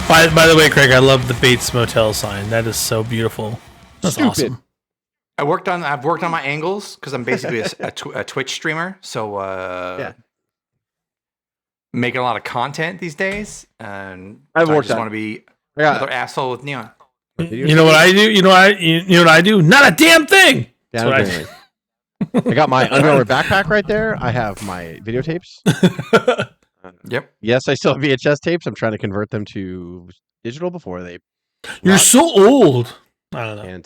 By the way, Craig, I love the Bates Motel sign. That is so beautiful. That's awesome. I've worked on my angles because I'm basically a Twitch streamer. So making a lot of content these days, and I just want to be another asshole with neon. You know what I do? You know what I do? Not a damn thing. That's what I do. I got my Under Armour backpack right there. I have my videotapes. Yep. Yes, I still have VHS tapes. I'm trying to convert them to digital before they. You're so old. I don't know. And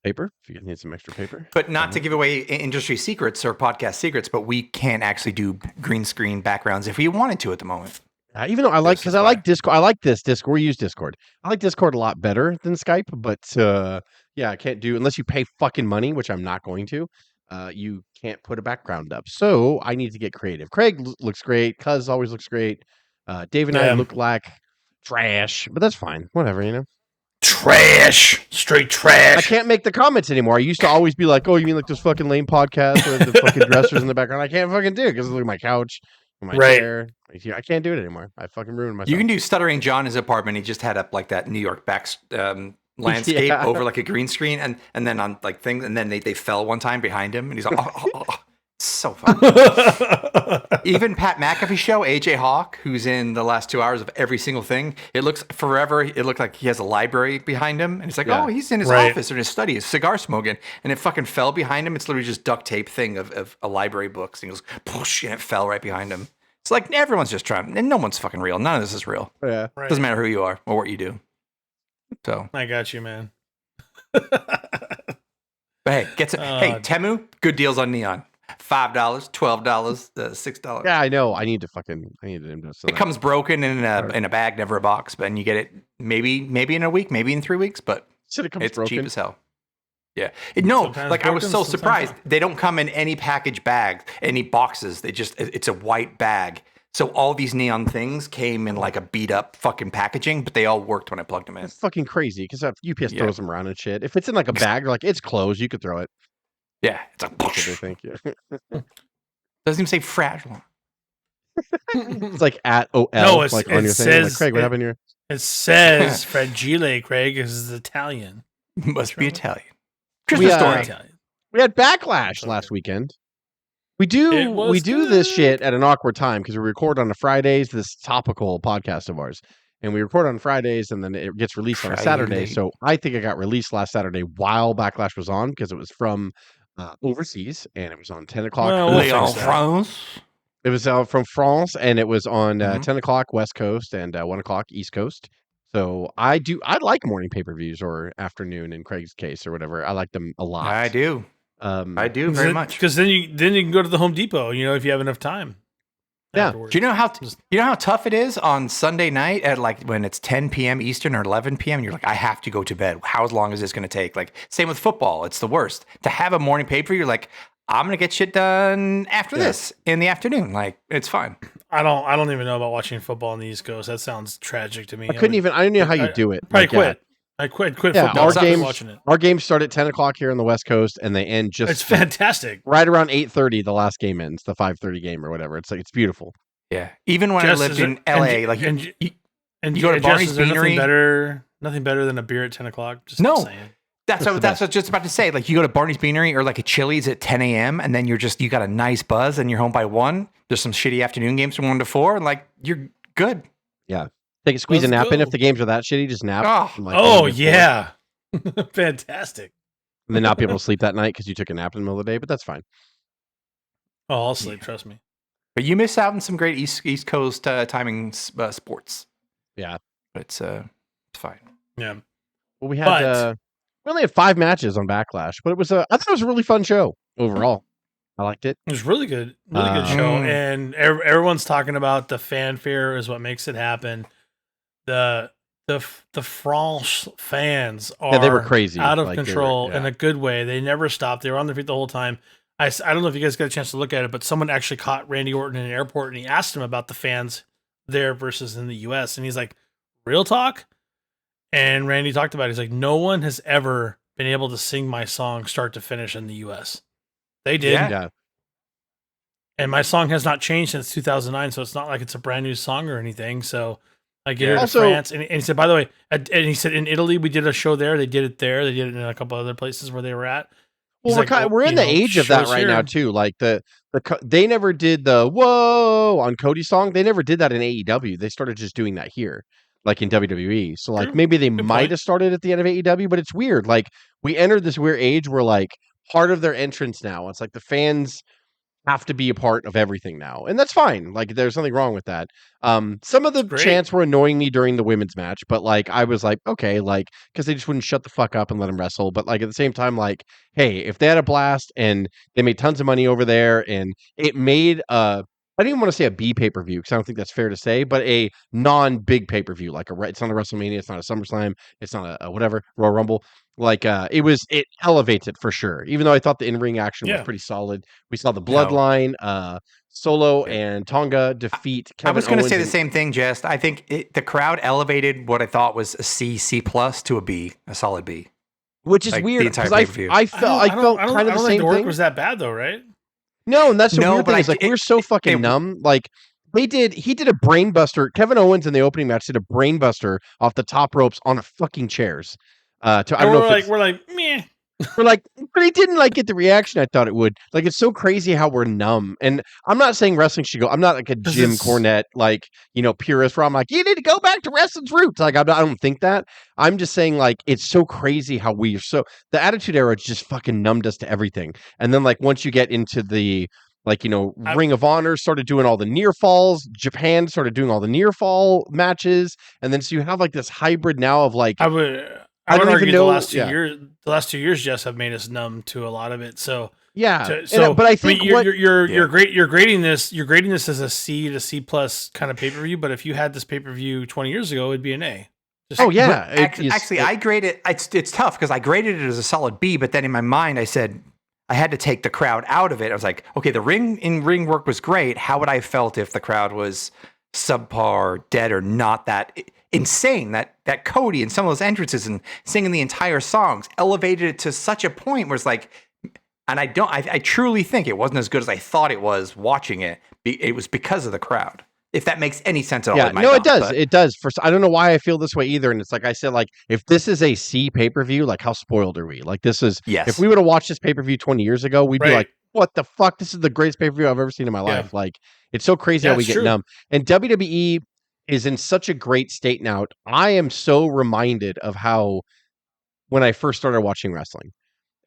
paper. If you need some extra paper. But not to give away industry secrets or podcast secrets, but we can't actually do green screen backgrounds if we wanted to at the moment. Even though I like Discord. I like this Discord. We use Discord. I like Discord a lot better than Skype. But I can't do unless you pay fucking money, which I'm not going to. You can't put a background up. So I need to get creative. Craig looks great. Cuz always looks great. Dave and I look like trash, but that's fine. Whatever. Trash. Straight trash. I can't make the comments anymore. I used to always be like, oh, you mean like this fucking lame podcast with the fucking dressers in the background? I can't fucking do it because look at my couch, my chair. I can't do it anymore. I fucking ruined myself. You can do Stuttering John in his apartment. He just had up like that New York landscape over like a green screen and then on like things, and then they fell one time behind him and he's like, oh. So fun. Even Pat McAfee show, AJ Hawk, who's in the last 2 hours of every single thing, it looks like he has a library behind him, and he's like, oh, he's in his office or in his study, he's cigar smoking, and it fucking fell behind him. It's literally just duct tape thing of a library books, and he goes, poosh, and it fell right behind him. It's like everyone's just trying, and no one's fucking real. None of this is real. Yeah, doesn't matter who you are or what you do. So I got you, man. But hey, hey, Temu, good deals on neon. $5, $12, $6. Yeah, I know. I need him to. It comes broken in a bag, never a box, but you get it maybe in a week, maybe in 3 weeks, but it's broken. Cheap as hell. Yeah. I was so surprised. They don't come in any package bags, any boxes. It's a white bag. So all these neon things came in like a beat up fucking packaging, but they all worked when I plugged them in. It's fucking crazy because UPS throws them around and shit. If it's in like a bag, like it's closed, you could throw it. Yeah, it's like thank you. Doesn't even say fragile. It's like at OL. No, on your thing. Like, Craig, what happened here? It says fragile. Craig is Italian. Must be Italian. Christmas story. Italian. We had Backlash last weekend. We do this shit at an awkward time because we record on the Fridays. This topical podcast of ours. And we record on Fridays, and then it gets released on a Saturday. So I think it got released last Saturday while Backlash was on because it was from overseas, and it was on 10 o'clock. Lyon, France. It was from France, and it was on 10 o'clock West Coast and 1 o'clock East Coast. So I like morning pay-per-views or afternoon in Craig's case or whatever. I like them a lot. I do. I do very much. Because then you can go to the Home Depot, if you have enough time. Yeah. Afterwards. Do you know how tough it is on Sunday night at like when it's 10 p.m. Eastern or 11 p.m. and you're like, I have to go to bed. How long is this going to take? Like same with football. It's the worst. To have a morning paper, you're like, I'm going to get shit done after this in the afternoon. Like it's fine. I don't even know about watching football on the East Coast. That sounds tragic to me. I don't know how you do it. Probably quit. I quit football. Our games start at 10 o'clock here on the West Coast, and they end just. It's fantastic. Right around 8:30, the last game ends, the 5:30 game or whatever. It's like it's beautiful. Yeah, even when I lived in LA, you go to Barney's Beanery. Nothing better than a beer at 10 o'clock. That's what I was just about to say. Like you go to Barney's Beanery or like a Chili's at 10 a.m. and then you got a nice buzz and you're home by 1. There's some shitty afternoon games from 1 to 4, and like you're good. Yeah. Squeeze a nap in if the games are that shitty. Just nap. Yeah. Fantastic. And then not be able to sleep that night because you took a nap in the middle of the day, but that's fine. Oh, I'll sleep. Trust me. But you miss out on some great East Coast timing sports. Yeah. But it's fine. Yeah. Well, we only had 5 matches on Backlash, but I thought it was a really fun show overall. I liked it. It was really good. Really good show. And everyone's talking about the fanfare is what makes it happen. The France fans are they were crazy, out of control in a good way. They never stopped. They were on their feet the whole time. I don't know if you guys got a chance to look at it, but someone actually caught Randy Orton in an airport, and he asked him about the fans there versus in the U.S. And he's like, real talk? And Randy talked about it. He's like, no one has ever been able to sing my song start to finish in the U.S. They did. Yeah. And my song has not changed since 2009, so it's not like it's a brand new song or anything. So Like get her to Also- France, and he said, by the way, and he said in Italy we did a show there. They did it there. They did it in a couple other places where they were at. He's Well, like, we're in you the know, age of that shows right now here. too. Like they never did the whoa on Cody's song. They never did that in AEW. They started just doing that here, like in WWE. So like True. maybe they Good might point. have started at the end of AEW, but it's weird. Like we entered this weird age where like part of their entrance now, it's like the fans have to be a part of everything now. And that's fine. Like there's nothing wrong with that. Some of the great. chants were annoying me during the women's match, but like I was like, okay, like because they just wouldn't shut the fuck up and let them wrestle. But like at the same time, like, hey, if they had a blast and they made tons of money over there and it made I didn't even want to say a B pay-per-view because I don't think that's fair to say, but a non-big pay-per-view, like it's not a WrestleMania, it's not a SummerSlam, it's not a whatever, Royal Rumble. Like it elevates it for sure. Even though I thought the in-ring action was Yeah. pretty solid. We saw the bloodline, Solo and Tonga defeat Kevin I was going to Owens say the and- same thing, Jest. I think the crowd elevated what I thought was a C plus to a B, a solid B. which is like, the weird entire because pay-per-view. I felt kind of the think same the work thing. was that bad though, right? No, and that's the No, weird but thing is like we're so fucking numb. Like he did a brainbuster. Kevin Owens in the opening match did a brainbuster off the top ropes on a fucking chairs. I don't know if we're like meh. we're like, but he didn't like get the reaction I thought it would. Like it's so crazy how we're numb. And I'm not saying wrestling should go. I'm not like a Jim Cornette, like purist. Where I'm like, you need to go back to wrestling's roots. Like I don't think that. I'm just saying like it's so crazy how we are so the Attitude Era just fucking numbed us to everything. And then like once you get into the Ring of Honor started doing all the near falls. Japan started doing all the near fall matches, and then so you have like this hybrid now of like I would don't argue even know. The last 2 years just have made us numb to a lot of it. So yeah, but I think you're great. You're grading this as a C to C plus kind of pay per view. But if you had this pay per view 20 years ago, it'd be an A. Actually, I grade it. It's tough because I graded it as a solid B, but then in my mind I said I had to take the crowd out of it. I was like, okay, the ring work was great. How would I have felt if the crowd was subpar, dead, or not that insane? That Cody and some of those entrances and singing the entire songs elevated it to such a point where it's like, and I truly think it wasn't as good as I thought it was watching it. It was because of the crowd. If that makes any sense at all. It does. It does. I don't know why I feel this way either. And it's like I said, like if this is a C pay-per-view, like how spoiled are we? Like this is, if we would have watched this pay-per-view 20 years ago, we'd be like, what the fuck? This is the greatest pay-per-view I've ever seen in my life. Like it's so crazy how we get numb. And WWE is in such a great state now. I am so reminded of how when I first started watching wrestling.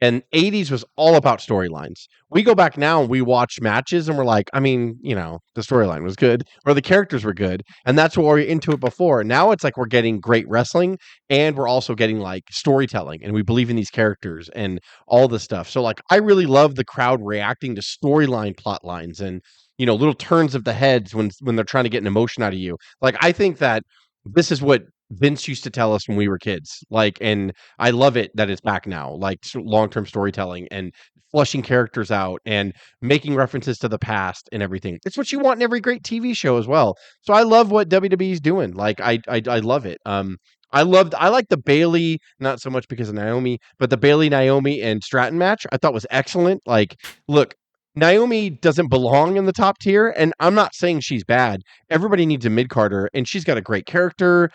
And 80s was all about storylines. We go back now and we watch matches and we're like, I mean, the storyline was good or the characters were good. And that's what we were into it before. Now it's like we're getting great wrestling and we're also getting like storytelling and we believe in these characters and all this stuff. So like, I really love the crowd reacting to storyline plot lines and, little turns of the heads when they're trying to get an emotion out of you. Like, I think that this is what Vince used to tell us when we were kids, like, and I love it that it's back now, like long-term storytelling and flushing characters out and making references to the past and everything. It's what you want in every great TV show as well. So I love what WWE is doing. Like, I love it. I like the Bailey, not so much because of Naomi, but the Bailey, Naomi, and Stratton match I thought was excellent. Like, look, Naomi doesn't belong in the top tier, and I'm not saying she's bad. Everybody needs a mid-carder, and she's got a great character.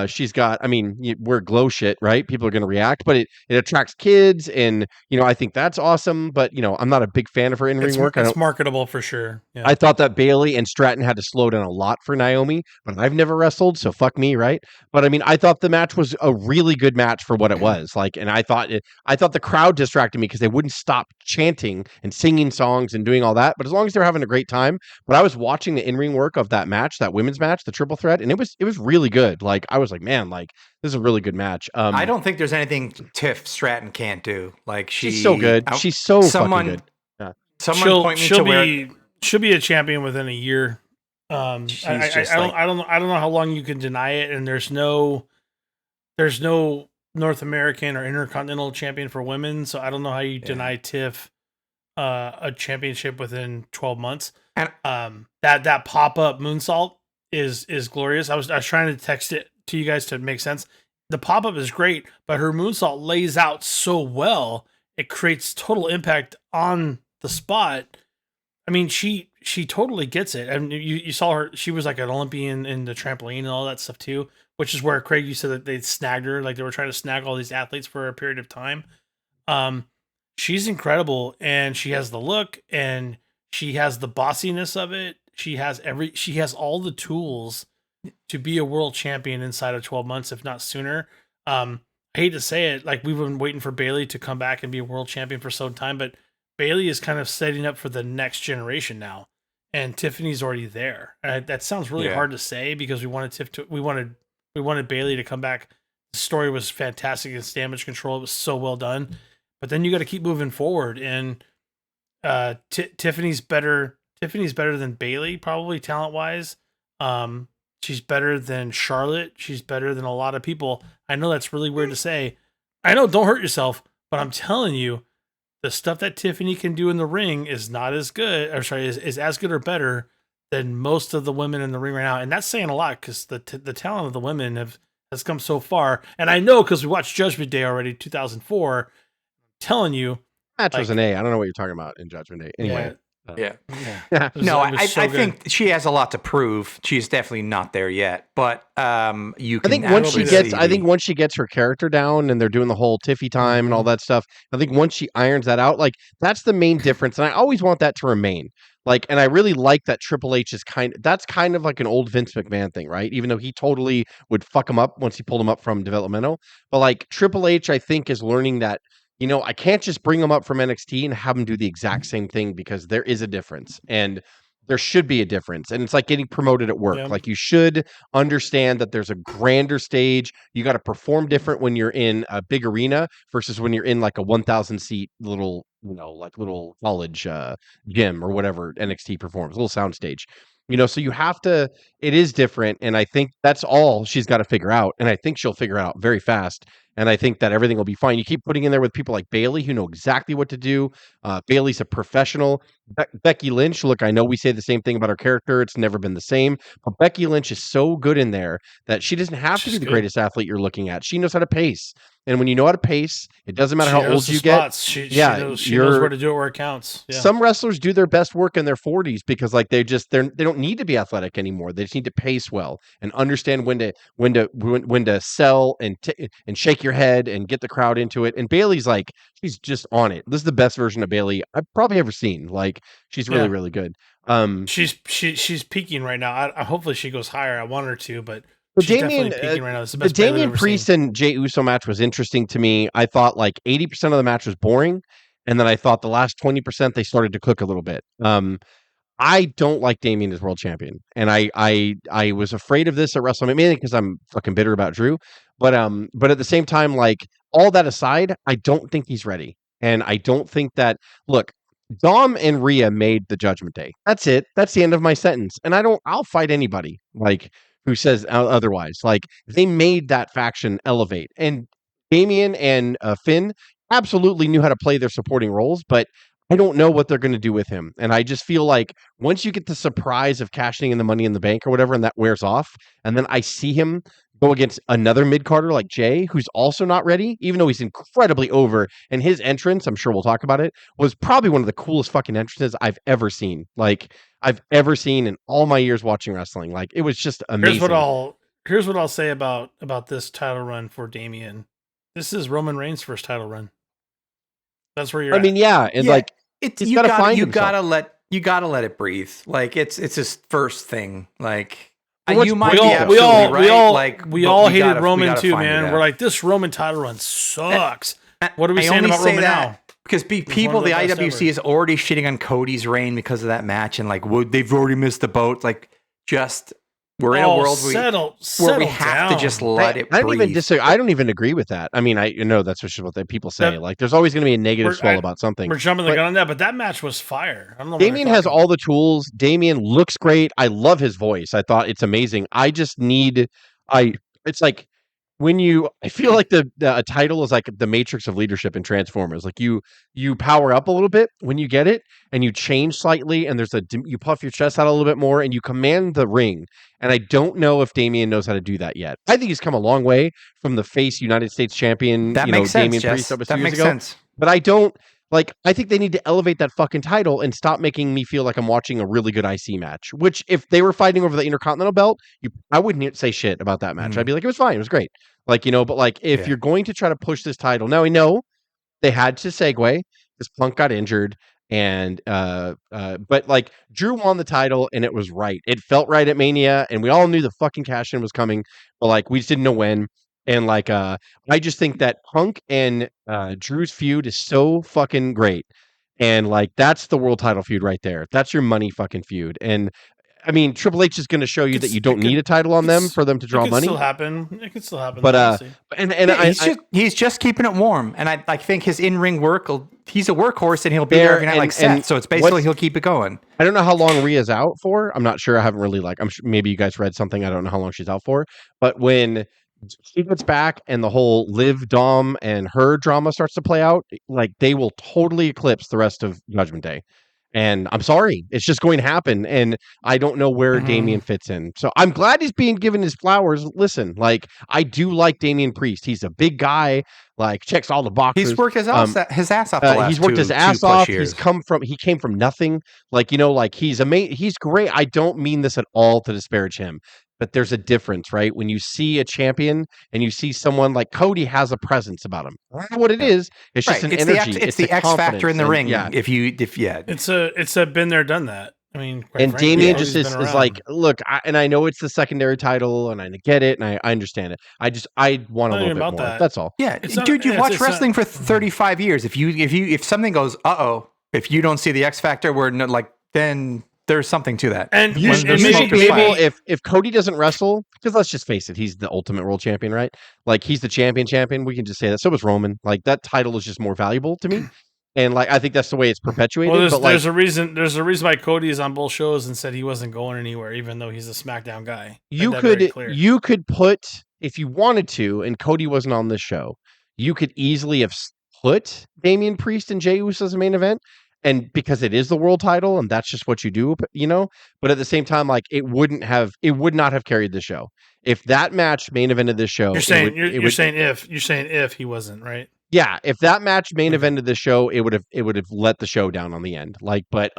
She's got, we're glow shit, right? People are going to react, but it attracts kids, and, I think that's awesome, but, I'm not a big fan of her in-ring work. It's marketable for sure. Yeah. I thought that Bailey and Stratton had to slow down a lot for Naomi, but I've never wrestled, so fuck me, right? But, I thought the match was a really good match for what it was. Like, and I thought the crowd distracted me because they wouldn't stop chanting and singing songs and doing all that, but as long as they're having a great time. But I was watching the in-ring work of that match, that women's match, the triple threat, and it was really good. Like I was like, man, like this is a really good match. I don't think there's anything Tiff Stratton can't do. Like she's so good. She's so fucking good. Yeah. She'll be a champion within a year. I don't know how long you can deny it, and there's no North American or Intercontinental champion for women, so I don't know how you deny Tiff a championship within 12 months. And that pop-up moonsault is glorious. I was trying to text it to you guys to make sense. The pop-up is great, but her moonsault lays out so well, it creates total impact on the spot. I mean, she she totally gets it. And you saw her; she was like an Olympian in the trampoline and all that stuff too. Which is where Craig, you said that they snagged her, like they were trying to snag all these athletes for a period of time. Um, she's incredible, and she has the look, and she has the bossiness of it. She has all the tools to be a world champion inside of 12 months, if not sooner. I hate to say it, like we've been waiting for Bailey to come back and be a world champion for some time, but Bailey is kind of setting up for the next generation now, and Tiffany's already there. That sounds really hard to say because we wanted Bailey to come back. The story was fantastic against Damage Control. It was so well done, but then you got to keep moving forward. And Tiffany's better. Tiffany's better than Bailey, probably talent wise. She's better than Charlotte. She's better than a lot of people. I know that's really weird to say. I know, don't hurt yourself, but I'm telling you, the stuff that Tiffany can do in the ring is not as good, or sorry, is as good or better than most of the women in the ring right now. And that's saying a lot because the talent of the women has come so far. And I know because we watched Judgment Day already, 2004. I'm telling you, match was an A. I don't know what you're talking about in Judgment Day. Anyway. Yeah. No, I think she has a lot to prove. She's definitely not there yet, but you can. I think once she gets her character down and they're doing the whole Tiffy time and all that stuff, I think once she irons that out, like that's the main difference. And I always want that to remain. Like, and I really like that Triple H is that's kind of like an old Vince McMahon thing, right? Even though he totally would fuck him up once he pulled him up from developmental. But like Triple H, I think, is learning that, you know, I can't just bring them up from NXT and have them do the exact same thing because there is a difference and there should be a difference. And it's like getting promoted at work. Yeah. Like you should understand that there's a grander stage. You got to perform different when you're in a big arena versus when you're in like a 1,000 seat little, you know, like little college gym or whatever NXT performs, a little soundstage. You know, so you have to, it is different. And I think that's all she's got to figure out. And I think she'll figure it out very fast. And I think that everything will be fine. You keep putting in there with people like Bailey who know exactly what to do. Bailey's a professional. Becky Lynch, look, I know we say the same thing about her character. It's never been the same. But Becky Lynch is so good in there that she doesn't have to be the greatest athlete you're looking at. She knows how to pace. And when you know how to pace, it doesn't matter how old you get. She knows where to do it where it counts. Yeah. Some wrestlers do their best work in their 40s because like they don't need to be athletic anymore. They just need to pace well and understand when to sell and shake your head and get the crowd into it. And Bailey's like, she's just on it. This is the best version of Bailey I've probably ever seen. Like she's really, really good. She's peaking right now. I hopefully she goes higher. I want her to, but she's definitely peaking right now. The Damian Priest and Jey Uso match was interesting to me. I thought like 80% of the match was boring, and then I thought the last 20% they started to cook a little bit. I don't like Damian as world champion, and I was afraid of this at WrestleMania mainly because I'm fucking bitter about Drew. But at the same time, like all that aside, I don't think he's ready, and I don't think that. Look, Dom and Rhea made the Judgment Day. That's it. That's the end of my sentence. And I'll fight anybody like who says otherwise. Like they made that faction elevate, and Damian and Finn absolutely knew how to play their supporting roles, but I don't know what they're going to do with him. And I just feel like once you get the surprise of cashing in the Money in the Bank or whatever, and that wears off, and then I see him go against another mid-carder like Jay, who's also not ready, even though he's incredibly over. And his entrance, I'm sure we'll talk about it, was probably one of the coolest fucking entrances I've ever seen. Like, I've ever seen in all my years watching wrestling. Like, it was just amazing. Here's what I'll say about this title run for Damian. This is Roman Reigns' first title run. That's where you're at. I mean, yeah. And like, you gotta let it breathe. Like it's his first thing. Like you might we all hated Roman too, man. We're like, this Roman title run sucks. What are we saying about Roman now? Because people, the IWC is already shitting on Cody's reign because of that match, and like they've already missed the boat. Like we're in a world where we have to just let it breathe. I don't even agree with that. I mean, I know that's just what people say. Like, there's always going to be a negative swell about something. We're jumping the gun on that, but that match was fire. I don't know. Damian has all the tools. Damian looks great. I love his voice. I thought it's amazing. I just need. It's like I feel like a title is like the matrix of leadership in Transformers. Like you power up a little bit when you get it, and you change slightly, and you puff your chest out a little bit more, and you command the ring. And I don't know if Damian knows how to do that yet. I think he's come a long way from the face United States champion. That makes sense. Damian Priest that was 2 years makes ago. sense. But I don't Like, I think they need to elevate that fucking title and stop making me feel like I'm watching a really good IC match. Which, if they were fighting over the Intercontinental belt, I wouldn't say shit about that match. I'd be like, it was fine, it was great. Like, but like, if you're going to try to push this title, now we know they had to segue because Punk got injured, and but like Drew won the title, and it was right. It felt right at Mania, and we all knew the fucking cash in was coming, but like we just didn't know when. And like I just think that Punk and Drew's feud is so fucking great. And like that's the world title feud right there. That's your money fucking feud. And I mean, Triple H is going to show you that you don't need a title on them for them to draw money. It could still happen. But he's just keeping it warm, and I think his in-ring work. He's a workhorse, and he'll be there every night like Seth. So it's basically he'll keep it going. I don't know how long Rhea's out for. I'm not sure. I haven't really I'm sure maybe you guys read something. I don't know how long she's out for. But when she gets back and the whole Liv, Dom, and her drama starts to play out, like they will totally eclipse the rest of Judgment Day. And I'm sorry, it's just going to happen. And I don't know where Damian fits in. So I'm glad he's being given his flowers. Listen, like I do like Damian Priest. He's a big guy, like checks all the boxes. He's worked his ass off the last he's worked his ass 2+ off. years. He came from nothing. Like, like he's amazing. He's great. I don't mean this at all to disparage him. But there's a difference, right? When you see a champion and you see someone like Cody has a presence about him. I don't know what it is. It's just an energy. It's the X factor in the ring. Yeah. It's a been there, done that. I mean, and Damian just is like, look, I know it's the secondary title, and I get it, and I understand it. I want a little bit more. That's all. Yeah, dude, you've watched wrestling for 35 years. If something goes, if you don't see the X factor, then there's something to that. And you should be able, if Cody doesn't wrestle, because let's just face it, he's the ultimate world champion, right? Like he's the champion. We can just say that. So was Roman. Like that title is just more valuable to me. And like I think that's the way it's perpetuated. Well, there's a reason why Cody is on both shows and said he wasn't going anywhere, even though he's a SmackDown guy. You could put, if you wanted to, and Cody wasn't on this show, you could easily have put Damian Priest and Jey Uso as a main event. And because it is the world title, and that's just what you do, But at the same time, like it would not have carried the show if that match main evented this show. You're saying if he wasn't, right? Yeah, if that match main evented the show, it would have let the show down on the end. Like, but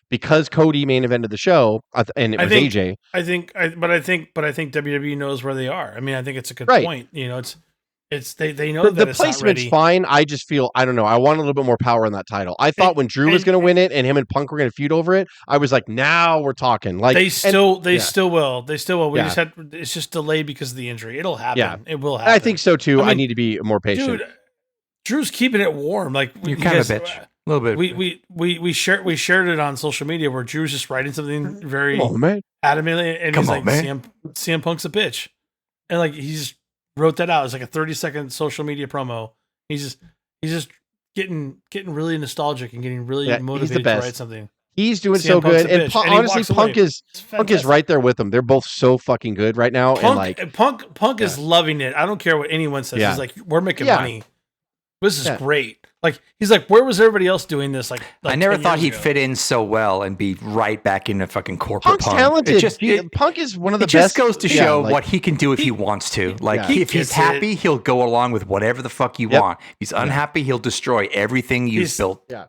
because Cody main evented the show, and it was AJ. I think WWE knows where they are. I mean, I think it's a good point. They know that the it's placement's not ready. Fine. I just feel I don't know. I want a little bit more power in that title. I thought when Drew was going to win it and him and Punk were going to feud over it, I was like, now we're talking. Like they still will. It's just delayed because of the injury. It'll happen. Yeah. It will happen. I think so too. I need to be more patient. Dude, Drew's keeping it warm. Like you're kind of a bitch. A little bit. We shared it on social media where Drew's just writing something very adamantly, and he's like, CM Punk's a bitch, and like he's wrote that out. It's like a 30-second social media promo. He's just getting really nostalgic and getting really motivated to write something. He's doing so good, and honestly, Punk is right there with him. They're both so fucking good right now. Punk is loving it. I don't care what anyone says. He's like, we're making money. This is great. Like he's like, where was everybody else doing this? Like I never thought he'd fit in so well and be right back in a fucking corporate. Punk's talented. Punk is one of the best. It just goes to show what he can do if he wants to. Like if he's happy, he'll go along with whatever the fuck you want. If he's unhappy, he'll destroy everything you've built. Yeah,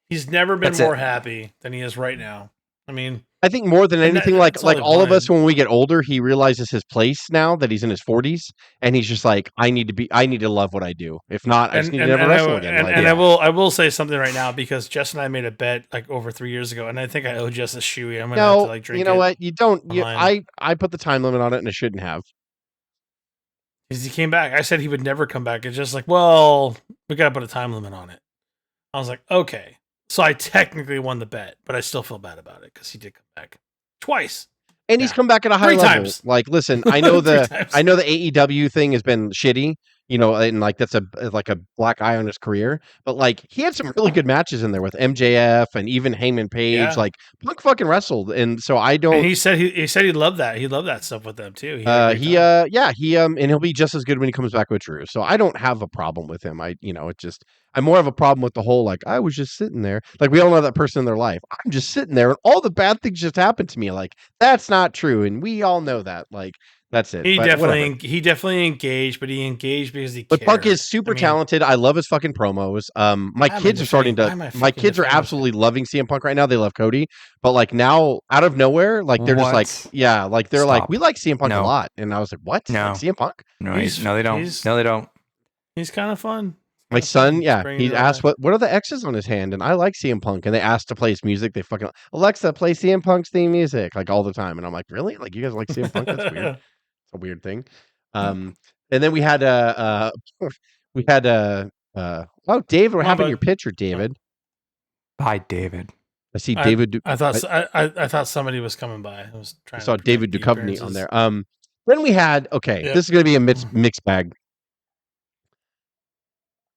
he's never been more happy than he is right now. I mean, I think more than anything, like all of us, when we get older, he realizes his place now that he's in his 40s, and he's just like, I need to love what I do. If not, I just need to never wrestle again. I will say something right now because Jess and I made a bet like over 3 years ago, and I think I owe Jess a shoey. I'm gonna have to like drink. You know what? You don't. I put the time limit on it, and I shouldn't have. Because he came back. I said he would never come back. It's just like, well, we gotta put a time limit on it. I was like, okay. So I technically won the bet, but I still feel bad about it because he did come back twice. And he's come back at a high level. Times. Like, listen, I know the AEW thing has been shitty, and like that's a black eye on his career. But like he had some really good matches in there with MJF and even Heyman Page. Yeah. Like Punk fucking wrestled, and so I don't. And he said he loved that. He loved that stuff with them too. And he'll be just as good when he comes back with Drew. So I don't have a problem with him. I'm more of a problem with the whole, like, I was just sitting there. Like, we all know that person in their life. I'm just sitting there, and all the bad things just happened to me. Like, that's not true, and we all know that. Like, That's it. He But definitely whatever. he definitely engaged, but he engaged because he But cared. Punk is super I mean, talented. I love his fucking promos. My why am I kids are starting defending- why to. am I My fucking kids are defending this guy? absolutely loving CM Punk right now. They love Cody, but like now, out of nowhere, like they're just like, What? yeah, like they're like, Stop. we like CM Punk a No. lot, and I was like, what? No. Like CM Punk? No, He's- no, they don't. he's- No, they don't. He's kind of fun. My Kinda son, fun. yeah, Bringing he it all asked back. what are the X's on his hand, and I like CM Punk, and they asked to play his music. They fucking Alexa play CM Punk's theme music like all the time, and I'm like, really? Like you guys like CM Punk? That's weird. It's a weird thing. And then we had we had oh David, what Come on, happened to bud. your picture, David? Bye, David. I see David. I thought somebody was coming by. I was I trying. saw to David prevent the Duchovny on appearances. there. Then we had Yeah. this is going to be a mixed bag.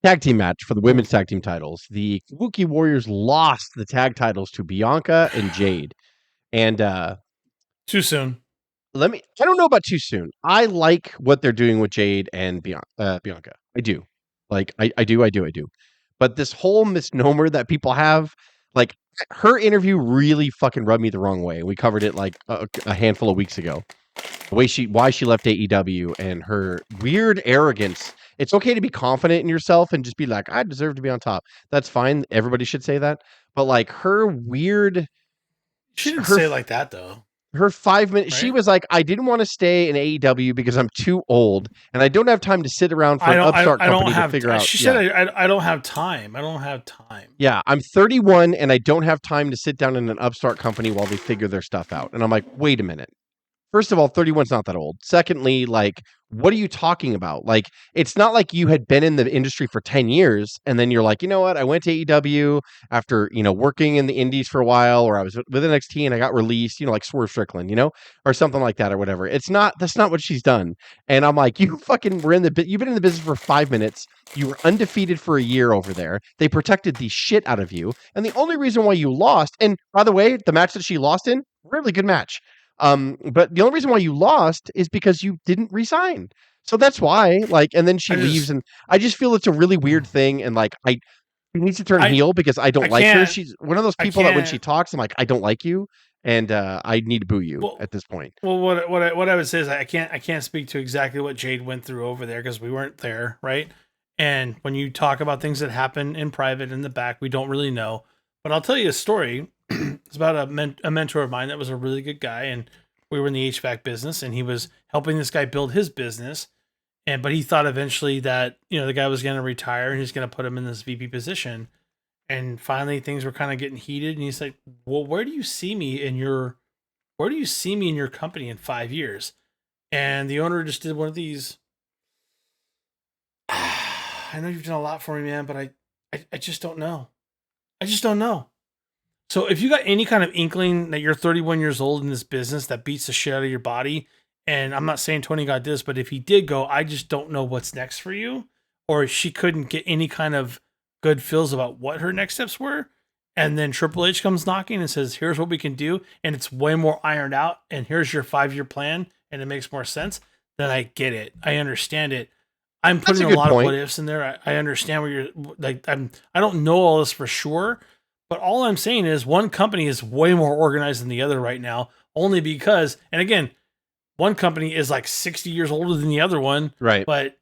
Tag team match for the women's tag team titles. The Kabuki Warriors lost the tag titles to Bianca and Jade. And Too soon. I don't know about too soon. I like what they're doing with Jade and Bianca. I do. Like I do. But this whole misnomer that people have, like her interview really fucking rubbed me the wrong way. We covered it like a handful of weeks ago. The way why she left AEW and her weird arrogance. It's okay to be confident in yourself and just be like, I deserve to be on top. That's fine. Everybody should say that. But like her weird, She didn't say it like that though. her 5 minutes, she Right? was like, I didn't want to stay in AEW because I'm too old and I don't have time to sit around for an upstart company to figure out. She said, I don't have time. I don't have time. Yeah, I'm 31 and I don't have time to sit down in an upstart company while they figure their stuff out. And I'm like, wait a minute. First of all, 31's not that old. Secondly, like, what are you talking about? Like, it's not like you had been in the industry for 10 years and then you're like, you know what? I went to AEW after, working in the indies for a while, or I was with NXT and I got released, like Swerve Strickland, or something like that or whatever. That's not what she's done. And I'm like, you fucking you've been in the business for 5 minutes. You were undefeated for a year over there. They protected the shit out of you. And the only reason why you lost, and by the way, the match that she lost in, really good match. But the only reason why you lost is because you didn't resign. So that's why, and then she leaves, and I just feel it's a really weird thing. And she needs to turn heel because I don't like her. She's one of those people that when she talks, I'm like, I don't like you, and I need to boo you at this point. Well, what I would say is I can't speak to exactly what Jade went through over there because we weren't there, right? And when you talk about things that happen in private in the back, we don't really know. But I'll tell you a story. It's about a mentor of mine that was a really good guy, and we were in the HVAC business, and he was helping this guy build his business. But he thought eventually that the guy was going to retire, and he's going to put him in this VP position. And finally, things were kind of getting heated, and he's like, "Well, where do you see me in your company in 5 years?" And the owner just did one of these. I know you've done a lot for me, man, but I just don't know. I just don't know. So if you got any kind of inkling that you're 31 years old in this business that beats the shit out of your body, and I'm not saying Tony got this, but if he did go, I just don't know what's next for you, or she couldn't get any kind of good feels about what her next steps were, and then Triple H comes knocking and says, here's what we can do, and it's way more ironed out, and here's your 5-year plan, and it makes more sense, then I get it. I understand it. I'm putting a lot of what ifs in there. I understand where you're like, I don't know all this for sure, but all I'm saying is one company is way more organized than the other right now, only because, and again, one company is like 60 years older than the other one. Right. But,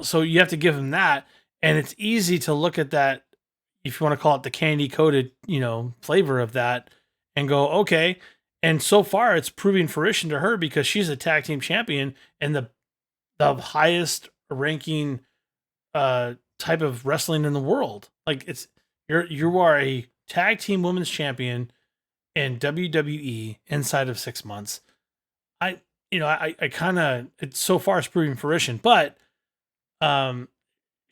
so you have to give them that. And it's easy to look at that, if you want to call it the candy coated, flavor of that, and go, okay. And so far it's proving fruition to her because she's a tag team champion and the highest ranking type of wrestling in the world. Like you are a tag team women's champion in WWE inside of 6 months. I kind of, it's so far it's proving fruition, but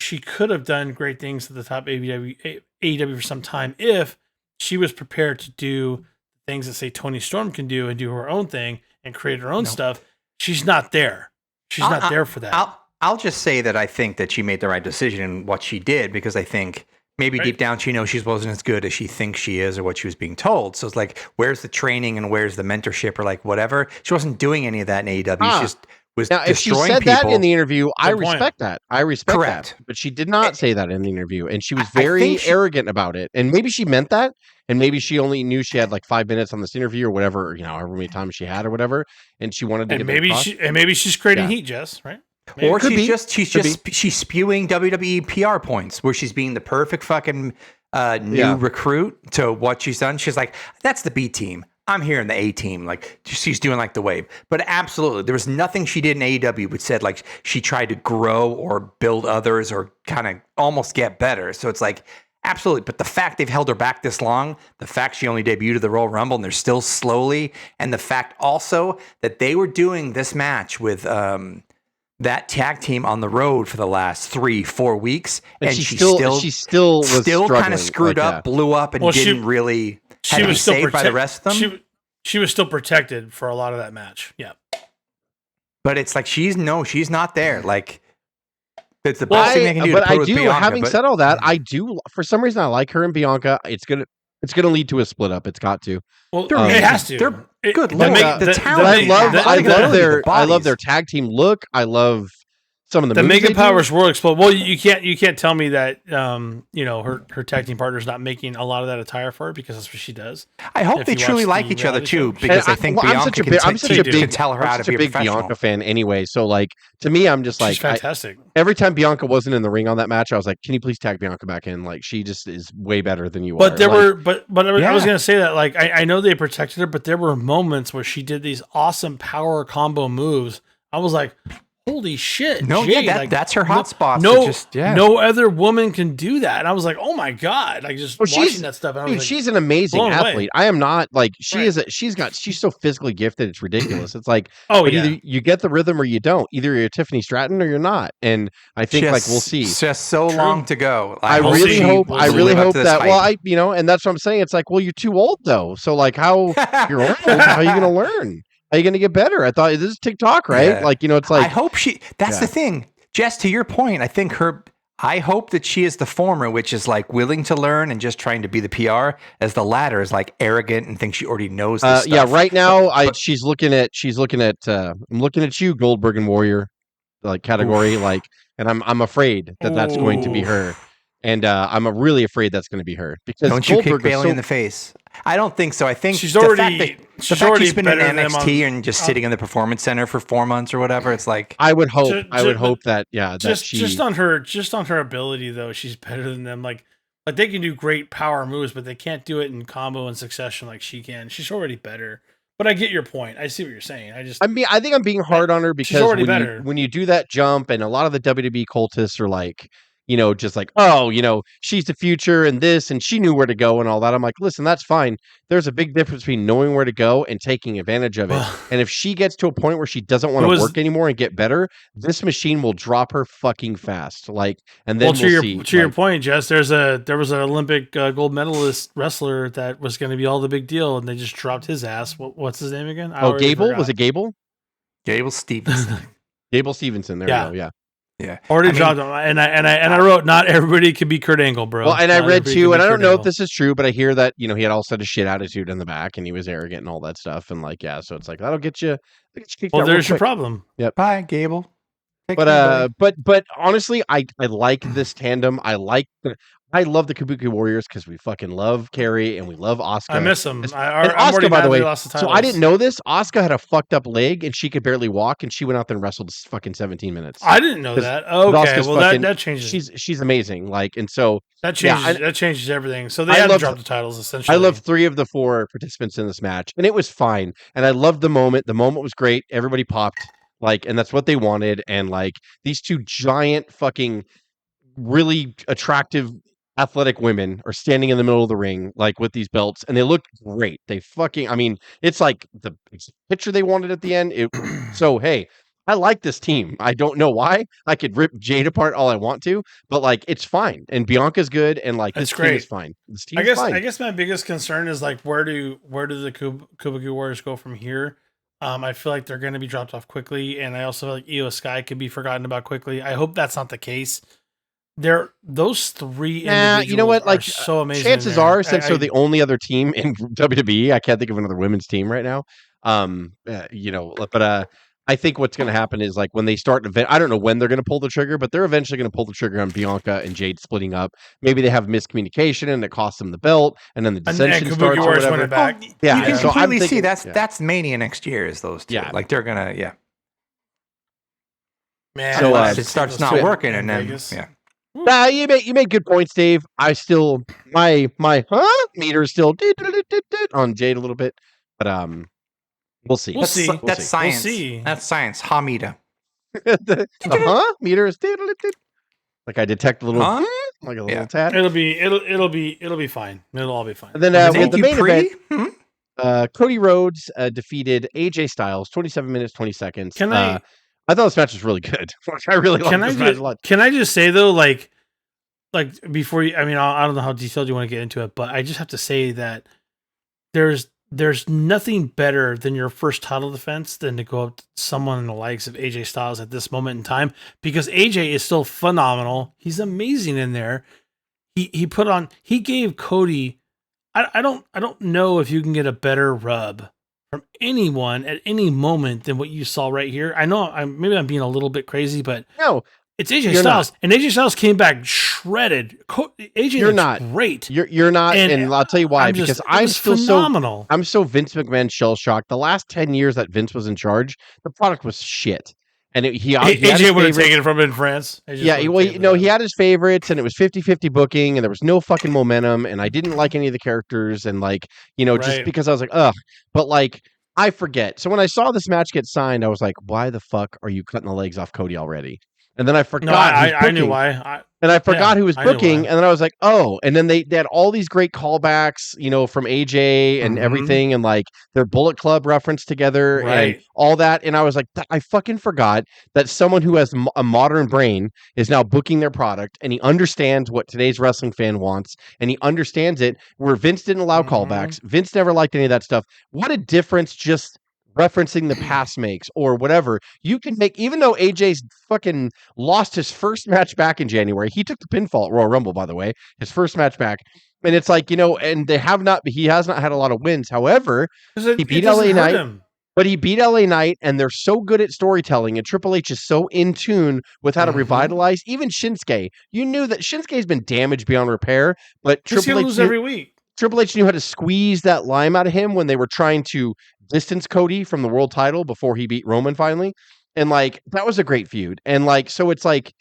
she could have done great things at the top AEW for some time if she was prepared to do things that say Tony Storm can do and do her own thing and create her own stuff. She's not there. She's not there for that. I'll just say that I think that she made the right decision in what she did, because I think maybe deep down she knows she wasn't as good as she thinks she is or what she was being told. So it's like, where's the training and where's the mentorship or like whatever? She wasn't doing any of that in AEW. She just was Now, if she destroying said people. that in the interview, I Good point. respect that. I respect Correct. that. But she did not say that in the interview, and she was I very think she- arrogant about it. And maybe she meant that, and maybe she only knew she had like 5 minutes on this interview or whatever, however many times she had or whatever, and she wanted to And get maybe she's creating Yeah. heat, Jess, right? Maybe. Or Could she's be. she's spewing WWE PR points where she's being the perfect fucking new recruit to what she's done. She's like, that's the B team. I'm here in the A team. Like she's doing like the wave. But absolutely, there was nothing she did in AEW which said like she tried to grow or build others or kind of almost get better. So it's like absolutely. But the fact they've held her back this long, the fact she only debuted at the Royal Rumble and they're still slowly, and the fact also that they were doing this match with that tag team on the road for the last 3-4 weeks, and she still was kind of screwed up, blew up, and didn't really. She was still saved by the rest of them. She was still protected for a lot of that match. Yeah, but it's like she's not there. Like it's the best thing they can do. But to put I with do. Bianca, Having said all that, I do. For some reason, I like her and Bianca. It's gonna lead to a split up. It's got to. Well, it has to. They're good. The talent. I love their tag team look. I love some of the Mega Powers will explode. Well, you can't tell me that her tag team partner's not making a lot of that attire for her, because that's what she does. I hope they truly like each other too, because I think Bianca can tell her how to be a big Bianca fan anyway. So like to me, I'm just like, she's fantastic. Every time Bianca wasn't in the ring on that match, I was like, can you please tag Bianca back in? Like she just is way better than you are. But I Yeah. was gonna say that, like, I know they protected her, but there were moments where she did these awesome power combo moves. I was like, holy shit! No, Jade, yeah, that's her hot spot. No other woman can do that. And I was like, oh my god! Like just watching that stuff. And I was dude, like, she's an amazing athlete. Away. I am not like she's so physically gifted. It's ridiculous. It's like either you get the rhythm or you don't. Either you're Tiffany Stratton or you're not. And I think like we'll see. It's just so long to go. I really hope that. Well, and that's what I'm saying. It's like, well, you're too old though. So like, how you're old? How are you going to learn? How are you going to get better? I thought this is TikTok, right? Yeah. Like, it's like I hope that's the thing. Jess, to your point, I hope that she is the former, which is like willing to learn and just trying to be the PR, as the latter is like arrogant and thinks she already knows this stuff. Yeah, right now she's looking at I'm looking at you, Goldberg and Warrior, like category, like, and I'm afraid that that's going to be her. And I'm really afraid that's going to be her, because don't Goldberg you kick Bailey in the face? I don't think so. I think she's already she's been in NXT and just sitting in the Performance Center for 4 months or whatever. It's like I would hope that just on her ability though, she's better than them. Like they can do great power moves, but they can't do it in combo and succession like she can. She's already better. But I get your point. I see what you're saying. I think I'm being hard on her because when you do that jump, and a lot of the WWE cultists are like, just like, she's the future and this, and she knew where to go and all that. I'm like, listen, that's fine. There's a big difference between knowing where to go and taking advantage of it. And if she gets to a point where she doesn't want to work anymore and get better, this machine will drop her fucking fast. Like, and then we'll see. To your point, Jess, there was an Olympic gold medalist wrestler that was going to be all the big deal, and they just dropped his ass. What's his name again? Gable? Was it Gable? Gable Stevenson. Gable Stevenson. There we go. Yeah. Yeah, already dropped him, and I wrote, not everybody can be Kurt Angle, bro. Well, and I read too, and I don't know if this is true, but I hear that he had all sort of shit attitude in the back, and he was arrogant and all that stuff, and like, so it's like that'll get you. Well, there's your problem. Yep. Bye, Gable. But honestly, I like this tandem. I love the Kabuki Warriors because we fucking love Kerry and we love Asuka. I miss them. Asuka, by the way, so I didn't know this. Asuka had a fucked up leg and she could barely walk, and she went out there and wrestled fucking 17 minutes. I didn't know that. Okay, well that changes. She's amazing. Like, and so that changes everything. So they had to drop the titles essentially. I love 3 of the 4 participants in this match, and it was fine. And I loved the moment. The moment was great. Everybody popped. Like, and that's what they wanted. And like these 2 giant fucking really attractive athletic women are standing in the middle of the ring, like with these belts, and they look great. It's like the picture they wanted at the end. So, hey, I like this team. I don't know why. I could rip Jade apart all I want to, but like, it's fine. And Bianca's good. And like, this team is fine. This team is fine. I guess my biggest concern is like, where do the Kabuki Warriors go from here? I feel like they're going to be dropped off quickly, and I also feel like Io Sky could be forgotten about quickly. I hope that's not the case. Those 3 individuals, you know what? Like, are so amazing. Chances are, since they're the only other team in WWE, I can't think of another women's team right now. But I think what's going to happen is like when they start an event, I don't know when they're going to pull the trigger, but they're eventually going to pull the trigger on Bianca and Jade splitting up. Maybe they have miscommunication and it costs them the belt, and then the dissension Kabuki starts or Warriors whatever. win it back. Yeah, you can so I'm completely see thinking- that's Mania next year is those two. Yeah. Like they're gonna Man, So, unless it starts not in working and then Vegas. yeah. Nah, you made good points, Dave. I still my meter is still on Jade a little bit, but we'll see. We'll see. That's We'll science. see. That's science. Hamida. the meter is like I detect a little Huh? like a little Yeah. tad. It'll be fine. It'll all be fine. And then Thank with the you, main Pre. event, Cody Rhodes defeated AJ Styles, 27 minutes 20 seconds. Can I thought this match was really good. I really liked this match a lot. Can I just say though, like before you, I mean, I don't know how detailed you want to get into it, but I just have to say that there's nothing better than your first title defense than to go up to someone in the likes of AJ Styles at this moment in time, because AJ is still phenomenal. He's amazing in there. He gave Cody. I don't know if you can get a better rub from anyone at any moment than what you saw right here. I know maybe I'm being a little bit crazy, but No, it's AJ you're Styles, and AJ Styles came back shredded. AJ You're looks not. great. you're not, and I'll tell you why. Because I'm still phenomenal. I'm so Vince McMahon shell shocked. The last 10 years that Vince was in charge, the product was shit. And he had his AJ would have favorites. taken it from in France. Yeah, he had his favorites, and it was 50-50 booking, and there was no fucking momentum, and I didn't like any of the characters, and like, just Right. because I was like, ugh. But like, I forget. So when I saw this match get signed, I was like, why the fuck are you cutting the legs off Cody already? And then I forgot. No, I knew why. And I forgot who was I knew booking, why. and then I was like, oh. And then they had all these great callbacks, from AJ and Mhm. everything, and like their Bullet Club reference together and Right. all that. And I was like, I fucking forgot that someone who has a modern brain is now booking their product, and he understands what today's wrestling fan wants, and he understands it where Vince didn't allow Mhm. callbacks. Vince never liked any of that stuff. What a difference just referencing the past makes, or whatever. You can make, even though AJ's fucking lost his first match back in January. He took the pinfall at Royal Rumble, by the way, his first match back. And it's like, and he has not had a lot of wins. However, he beat LA Knight, but he beat LA Knight, and they're so good at storytelling, and Triple H is so in tune with how to revitalize even Shinsuke. You knew that Shinsuke's been damaged beyond repair, but Triple H lose every week. Triple H knew how to squeeze that lime out of him when they were trying to distance Cody from the world title before he beat Roman finally. And like, that was a great feud. And like, so it's like,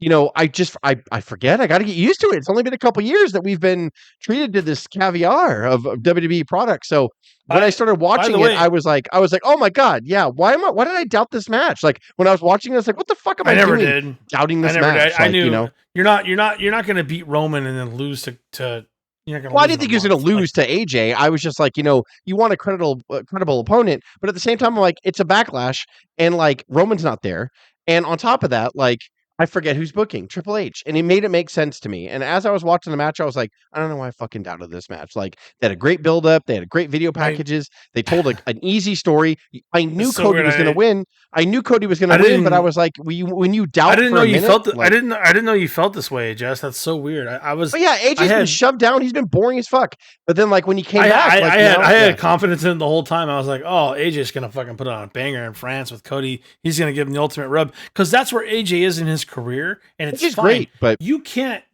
I forget. I got to get used to it. It's only been a couple years that we've been treated to this caviar of WWE products. So when I started watching it, I was like, oh my God, yeah. Why did I doubt this match? Like when I was watching it, I was like, what the fuck am I never doing did. doubting this I never match? did. I Like, knew you're not going to beat Roman and then lose to. Well, I didn't think he was going to lose to AJ. I was just like, you want a credible opponent, but at the same time, I'm like, it's a Backlash, and like Roman's not there, and on top of that, like I forget who's booking Triple H, and he made it make sense to me. And as I was watching the match, I was like, I don't know why I fucking doubted this match. Like they had a great build up, they had great video packages, they told an easy story. I knew Cody was going to win. I knew Cody was going to win, but I was like, when you doubt, I didn't know you felt. Like, I didn't know you felt this way, Jess. That's so weird. I was. But yeah, AJ's been shoved down. He's been boring as fuck. But then, like when he came back, I had confidence in it the whole time. I was like, oh, AJ's gonna fucking put on a banger in France with Cody. He's gonna give him the ultimate rub, because that's where AJ is in his career, and it's AJ's fine. great. But you can't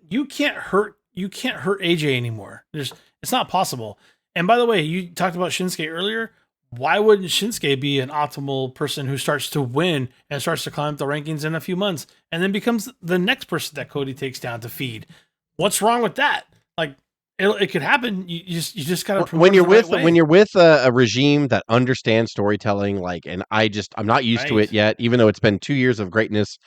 hurt AJ anymore. It's not possible. And by the way, you talked about Shinsuke earlier. Why wouldn't Shinsuke be an optimal person who starts to win and starts to climb up the rankings in a few months, and then becomes the next person that Cody takes down to feed? What's wrong with that? Like, it could happen. You just gotta when you're with a regime that understands storytelling, like, and I'm not used to it yet, even though it's been 2 years of greatness.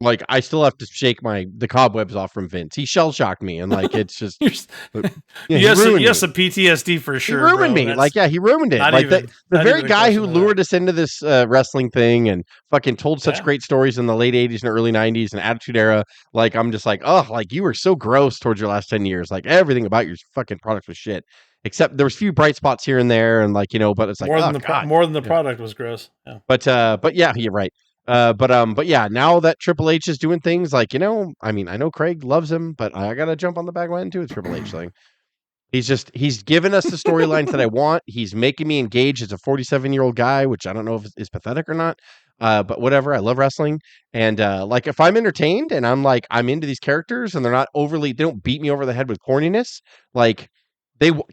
Like I still have to shake the cobwebs off from Vince. He shell shocked me, and like it's just yes, a PTSD for sure. He ruined me. Like, yeah, he ruined it. Like the very guy who lured us into this wrestling thing and fucking told such great stories in the late 80s and early 90s and Attitude Era. Like I'm just like, oh, like you were so gross towards your last 10 years. Like everything about your fucking product was shit. Except there was a few bright spots here and there, and like but it's like more than the product was gross. Yeah. But yeah, you're right. But yeah, now that Triple H is doing things like, I mean, I know Craig loves him, but I gotta jump on the bandwagon too with Triple H thing. He's given us the storylines that I want. He's making me engage as a 47-year-old guy, which I don't know if is pathetic or not. But whatever. I love wrestling. And like if I'm entertained and I'm into these characters and they don't beat me over the head with corniness, like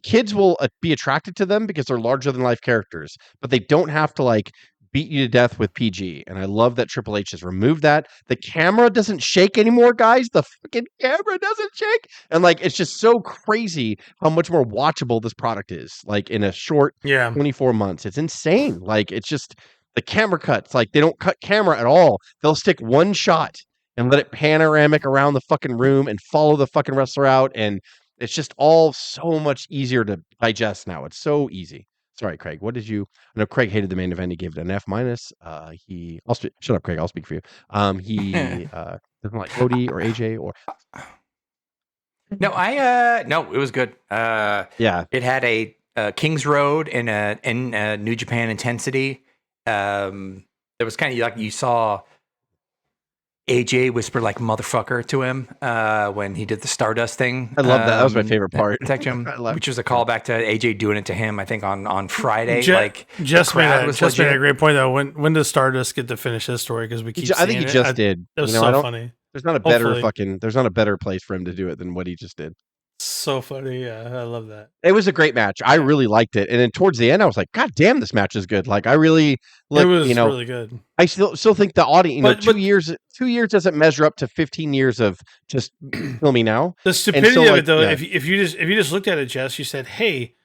kids will be attracted to them because they're larger than life characters, but they don't have to like beat you to death with PG. And I love that Triple H has removed that. The camera doesn't shake anymore, guys. The fucking camera doesn't shake. And like it's just so crazy how much more watchable this product is, like in a short 24 months. It's insane. Like it's just the camera cuts, like they don't cut camera at all. They'll stick one shot and let it panoramic around the fucking room and follow the fucking wrestler out. And it's just all so much easier to digest now. It's so easy. Sorry, Craig. What did you? I know Craig hated the main event. He gave it an F minus. Shut up, Craig. I'll speak for you. He doesn't like Cody or AJ or. No, no, it was good. Yeah, it had a King's Road in New Japan intensity. It was kind of like you saw AJ whisper like motherfucker to him when he did the Stardust thing. I love that. That was my favorite part. Him, which was a callback to AJ doing it to him, I think, on Friday. Just made a great point, though. When does Stardust get to finish his story? Because we keep I think he just did. That was so funny. There's not a better place for him to do it than what he just did. So funny. Yeah, I love that. It was a great match. I really liked it. And then towards the end, I was like, God damn, this match is good. Like I really it was really good. I still think the audience, 2 years doesn't measure up to 15 years of just kill me now. The stupidity of it though, if you just looked at it, Jess, you said, hey,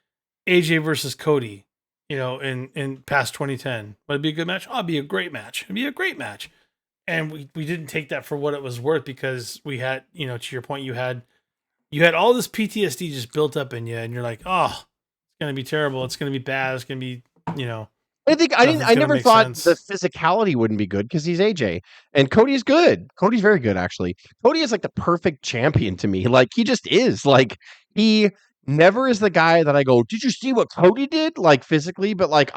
AJ versus Cody, in past 2010, would it be a good match? Oh, it'd be a great match. It'd be a great match. And we didn't take that for what it was worth because we had, to your point, you had all this PTSD just built up in you, and you're like, oh, it's gonna be terrible. It's gonna be bad. It's gonna be, I never thought the physicality wouldn't be good because he's AJ and Cody is good. Cody's very good, actually. Cody is like the perfect champion to me. Like he just is. Like he never is the guy that I go, did you see what Cody did? Like physically, but like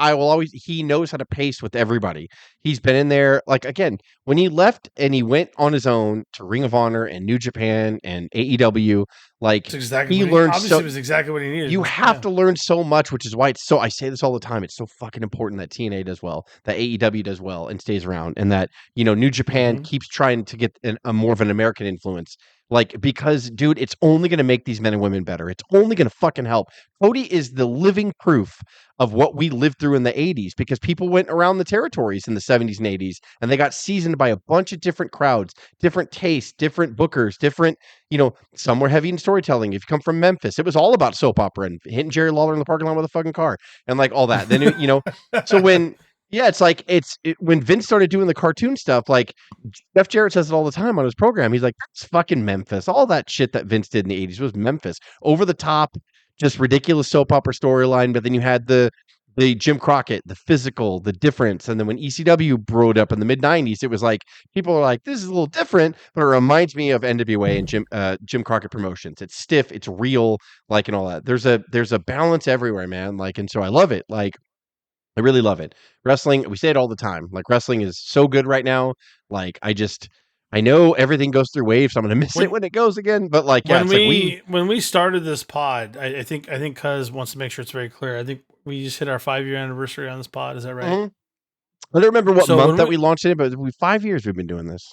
he knows how to pace with everybody. He's been in there. Like again, when he left and he went on his own to Ring of Honor and New Japan and AEW, like he learned. Obviously, it was exactly what he needed. You have to learn so much, which is why I say this all the time. It's so fucking important that TNA does well, that AEW does well and stays around, and that New Japan keeps trying to get a more of an American influence. Like, because, dude, it's only going to make these men and women better. It's only going to fucking help. Cody is the living proof of what we lived through in the 80s because people went around the territories in the 70s and 80s and they got seasoned by a bunch of different crowds, different tastes, different bookers, different, some were heavy in storytelling. If you come from Memphis, it was all about soap opera and hitting Jerry Lawler in the parking lot with a fucking car and like all that. Then, so when... Yeah, it's like when Vince started doing the cartoon stuff, like Jeff Jarrett says it all the time on his program. He's like, that's fucking Memphis. All that shit that Vince did in the 80s was Memphis. Over the top, just ridiculous soap opera storyline. But then you had the Jim Crockett, the physical, the difference. And then when ECW brewed up in the mid 90s, it was like people are like, this is a little different, but it reminds me of NWA and Jim Crockett Promotions. It's stiff, it's real, like, and all that. There's a balance everywhere, man. Like, and so I love it. Like, I really love it. Wrestling, we say it all the time. Like wrestling is so good right now. Like I know everything goes through waves, so I'm going to miss it when it goes again. But like, yeah, when we started this pod, I think Cuz wants to make sure it's very clear. I think we just hit our 5-year anniversary on this pod. Is that right? Mm-hmm. I don't remember what month that we launched it, but 5 years we've been doing this.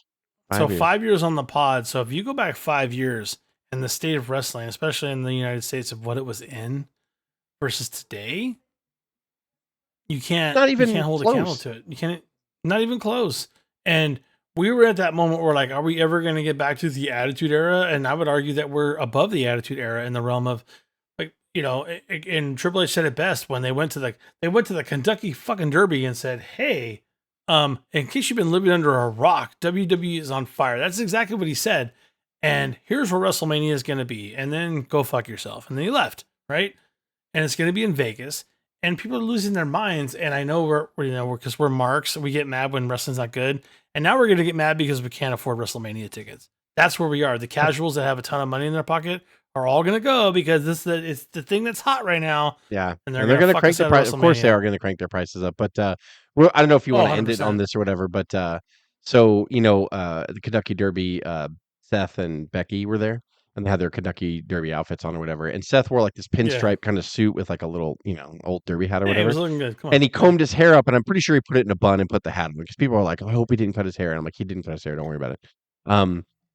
5 years on the pod. So if you go back 5 years in the state of wrestling, especially in the United States, of what it was in versus today. You can't hold a candle to it. You can't, not even close. And we were at that moment where like, are we ever going to get back to the Attitude Era? And I would argue that we're above the Attitude Era in the realm of like, and Triple H said it best when they went to the Kentucky fucking Derby and said, hey, in case you've been living under a rock, WWE is on fire. That's exactly what he said. And here's where WrestleMania is going to be. And then go fuck yourself. And then he left, right? And it's going to be in Vegas. And people are losing their minds. And I know because we're marks, we get mad when wrestling's not good. And now we're going to get mad because we can't afford WrestleMania tickets. That's where we are. The casuals that have a ton of money in their pocket are all going to go because it's the thing that's hot right now. Yeah. And they're going to crank their price. Of course they are going to crank their prices up. But I don't know if you want to end it on this or whatever. But the Kentucky Derby, Seth and Becky were there. and they had their Kentucky Derby outfits on or whatever. And Seth wore like this pinstripe kind of suit with like a little, old Derby hat or He whatever. was looking good. Come on. And he combed his hair up, and I'm pretty sure he put it in a bun and put the hat on because people are like, "I hope he didn't cut his hair." And I'm like, "He didn't cut his hair. Don't worry about it."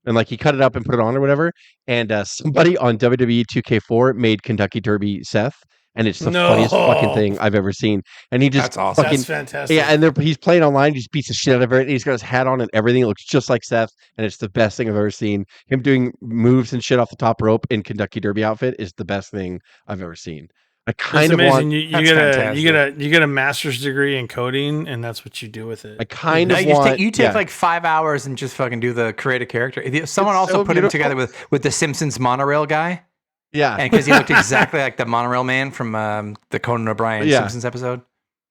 And like he cut it up and put it on or whatever. And somebody on WWE 2K4 made Kentucky Derby Seth, and it's the funniest fucking thing I've ever seen. And he just That's awesome. That's fantastic. Yeah, and he's playing online. He just beats the shit out of it. And he's got his hat on and everything. It looks just like Seth, and it's the best thing I've ever seen. Him doing moves and shit off the top rope in Kentucky Derby outfit is the best thing I've ever seen. I kind of want. You get a master's degree in coding, and that's what you do with it. I kind of want. You take like 5 hours and just fucking do the create a character. Someone also put him together with the Simpsons monorail guy. Yeah, and because he looked exactly like the monorail man from the Conan O'Brien Simpsons episode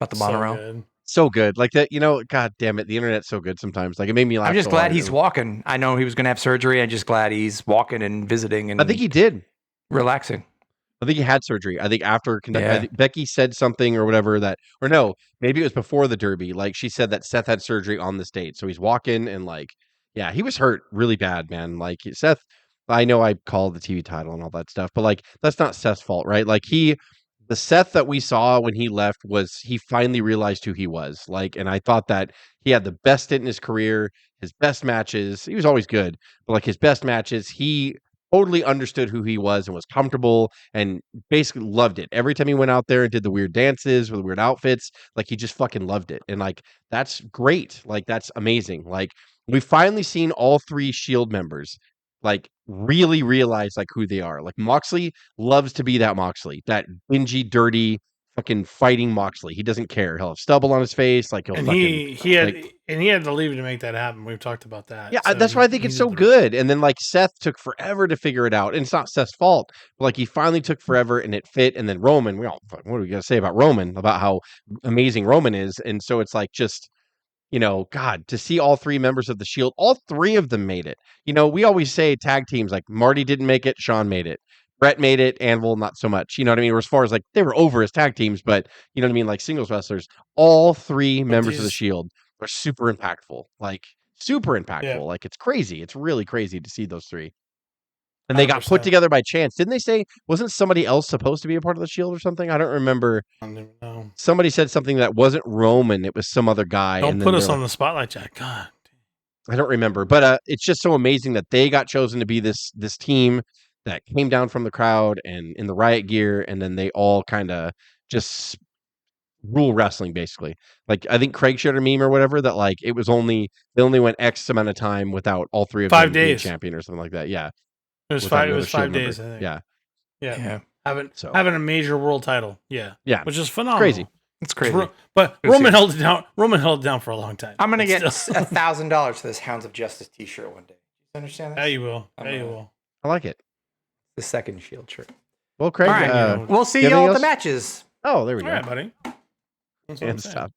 about the monorail. So good. Like that, God damn it. The internet's so good sometimes. Like it made me laugh. I'm just glad he's walking. I know he was going to have surgery. I'm just glad he's walking and visiting. And I think he did. Relaxing. I think he had surgery. I think after I think Becky said something or whatever no, maybe it was before the Derby. Like she said that Seth had surgery on this date. So he's walking and he was hurt really bad, man. Like Seth, I know I called the TV title and all that stuff, but like, that's not Seth's fault, right? Like the Seth that we saw when he left he finally realized who he was. Like, and I thought that he had the best stint in his career, his best matches. He was always good, but like his best matches, he totally understood who he was and was comfortable and basically loved it. Every time he went out there and did the weird dances with weird outfits, like he just fucking loved it. And like, that's great. Like, that's amazing. Like, we finally seen all 3 Shield members like really realize like who they are. Like Moxley loves to be that Moxley, that dingy, dirty, fucking fighting Moxley. He doesn't care. He'll have stubble on his face. Like he had to leave to make that happen. We've talked about that. Yeah, so that's why I think it's so good. And then like Seth took forever to figure it out, and it's not Seth's fault. But like he finally took forever, and it fit. And then Roman, what are we gonna say about Roman? About how amazing Roman is? And so it's like just. God, to see all 3 members of the Shield, all 3 of them made it. We always say tag teams, like Marty didn't make it, Sean made it, Brett made it, Anvil not so much. You know what I mean? Or as far as like they were over as tag teams, but you know what I mean? Like singles wrestlers, all 3 members of the Shield are super impactful. Like super impactful. Yeah. Like it's crazy. It's really crazy to see those 3. And they 100%. Got put together by chance. Didn't they say, wasn't somebody else supposed to be a part of the Shield or something? I don't remember. I don't even know. Somebody said something that wasn't Roman. It was some other guy. Don't put us on the spotlight, Jack. God. I don't remember. But it's just so amazing that they got chosen to be this team that came down from the crowd and in the riot gear. And then they all kind of just rule wrestling, basically. Like, I think Craig shared a meme or whatever that like they only went X amount of time without all 3 of them being champion or something like that. Yeah. It was 5 days, I think. Yeah. Having a major world title. Yeah. Yeah. Which is phenomenal. Crazy. It's crazy. But Roman held it down. Roman held it down for a long time. I'm gonna get $1,000 for this Hounds of Justice t-shirt one day. You understand that? Yeah, you will. You will. I like it. The second Shield shirt. Well, Craig, all right, we'll see you all at the matches. Oh, there we go. All right, buddy. And stop.